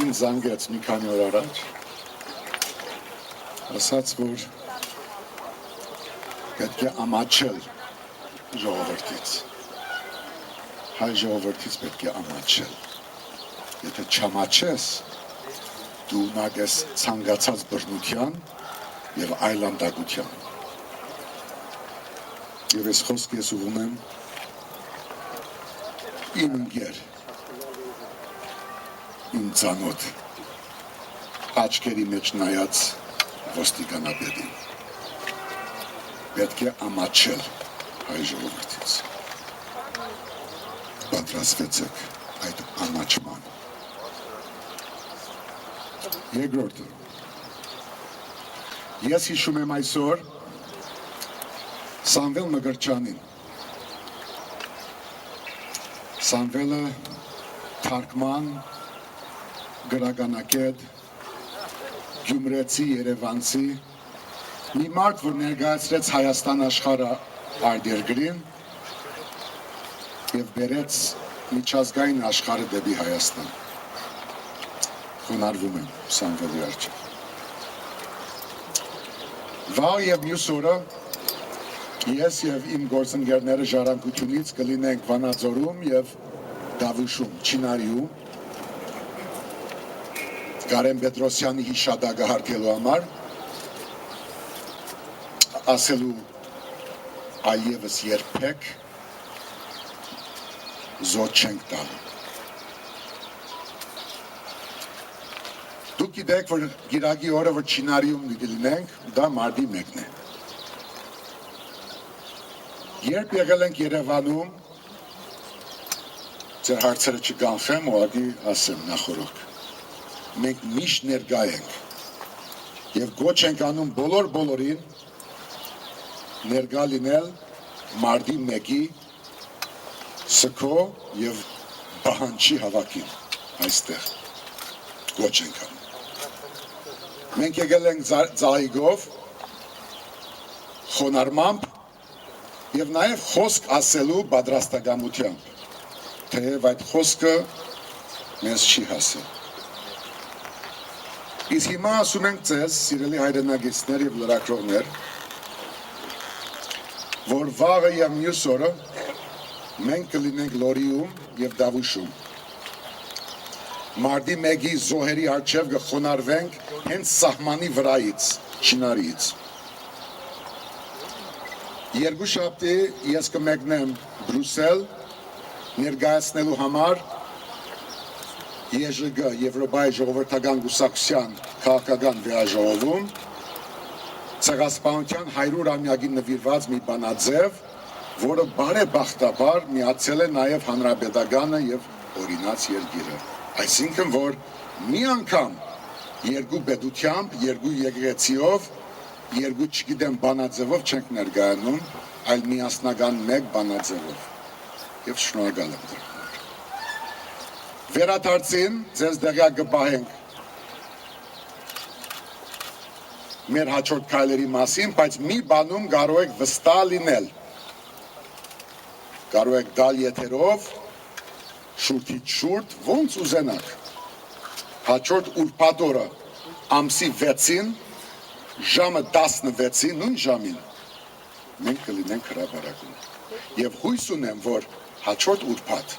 Ինձ զանգեց մի քանի օր առաջ, ասաց, որ պետք է ամաչել ժողովրդից, հայ ժողովրդից պետք է ամաչել, եթե չամաչես, դու ունակ ես ցանկացած բռնության և այլանդակության, և ես խոսք ես ուղում եմ իմ ընկեր, իմ ծանոթ, աչքերի մեջ նայած ոստիկանապետին, պետք է ամաչել հայ ժողովրդից, պատրաստվեցեք այդ ամաչման։ Երկրորդը, ես հիշում եմ այսօր Սամվել Մկրտչյանին, Սամվելը թարգման, գրականագետ, գյումրեցի, երևանցի, մի մարդ, որ ներկայացրեց Հայաստան աշխարհը այդ երկրին և բերեց միջազգային աշխարհը դեպի Հայաստան։ Խոնարհվում եմ Սամվելի առջև։ Վաղ և մյուս օրը ես և իմ գործընկերները ժառանգությունից կլինենք Վանաձորում և Դավուշում, Չինարիում, Կարեն Պետրոսյանի հիշադակը հարգելու համար, ասելու այլևս երբեք զոհ չենք տալու։ Դուք գիտեք, որ գիրակի օրը, որ Չինարիում լինենք, դա մարտի 1-ն է։ Երբ եղել ենք Երևանում, ձեր հարցերը չկանխեմ, ուղղակի ասեմ նախորդ։ Մենք միշտ ներկա ենք և գոչ ենք անում բոլորին ներկա լինել մարտի 1-ի սգո և պահանջի հավաքին այստեղ գոչ ենք անում։ Մենք եկել ենք ձայգով, խոնարհմամբ և նաև խոսք ասելու պատրաստակամությամբ, թեև այդ խոսքը մեզ չի հասել։ Իսկ հիմա ասում ենք ձեզ, սիրելի հայրենակիցներ և լրագրողներ, որ վաղը և մյուս օրը մենք կլինենք Լորիում և Դավուշում։ Մարտի 1-ի զոհերի առջև կխոնարհվենք հենց սահմանի վրայից, Չինարիից։ Երկուշաբթի ես կմեկնեմ Բրյուսել ներկայացնելու համար ԵԺԳ Եվրոպայի ժողովրդական կուսակցության քաղաքական վեաժողովում ցեղասպանության 100-ամյակին նվիրված մի բանաձև, որը բարեբախտաբար միացել է նաև Հանրապետականը և օրինաց երկիրը։ Այսինքն, որ մի անգամ երկու պետությամբ, երկու եկեղեցիով, երկու չգիտեմ բանաձևով չենք ներկայանում, այլ միասնական մեկ բանաձևով։ Եվ շնորհակալ եմ դրա համար։ Վերադարձին ձեզ տեղյակ կպահենք մեր հաջորդ քայլերի մասին, բայց մի բանում կարող եք վստահ լինել։ Կարող եք գալ եթերով, շուրթից շուրթ, ոնց ուզենաք։ Հաջորդ ուրբաթ օրը ամսի 6-ին, ժամը 16-ին, նույն ժամին, մենք կլինենք հրապարակում։ Եվ հույս ունեմ, որ հաջորդ ուրբաթ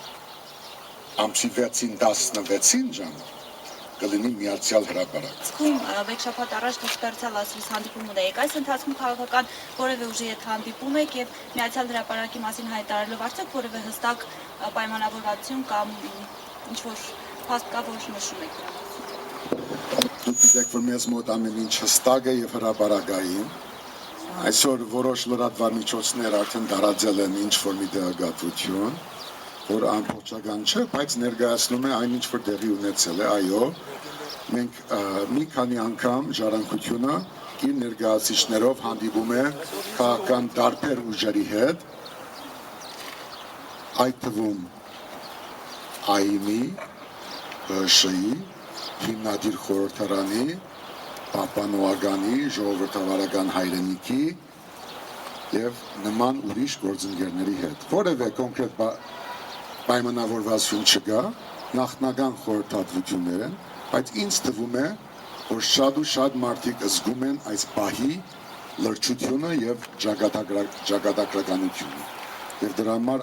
ամսի 6-ին 16-ին ժամը կլինի միացյալ հրապարակ։ Սկում մեկ շաբաթ առաջ դուք դարձյալ ասես հանդիպում ունեիք, այս ընթացքում քաղաքական որևէ ուժի հետ հանդիպում եք և միացյալ հրապարակի մասին հայտարարելով արդյոք որևէ հստակ պայմանավորվածություն կամ ինչ-որ փաստ կա, որ նշում եք դրա մասին։ Դուք գիտեք, որ մեզ մոտ ամեն ինչ հստակ է և հրապարակային։ Այսօր որոշ լրատվամիջոցներ արդեն տարածել են ինչ-որ մի տեղեկատվություն, որ ամբողջական չէ, բայց ներկայացնում է այն ինչ որ տեղի ունեցել է, այո, մենք մի քանի անգամ ժառանգությունը իր ներկայացուցիչներով հանդիպում է քաղաքական տարբեր ուժերի հետ, այդ թվում ԱԻՄ-ի, ՀՇ-ի, հիմնադիր խորհրդարանի, պահպանողականի, ժողովրդավարական հայրենիքի եւ նման ուրիշ գործընկերների հետ։ Որևէ կոնկրետ պայմանավորվածություն չկա, նախնական խորհրդատվություններ են, բայց ինձ թվում է, որ շատ ու շատ մարդիկ զգում են այս պահի լրջությունը եւ ճակատագրականությունը։ Եվ դրա համար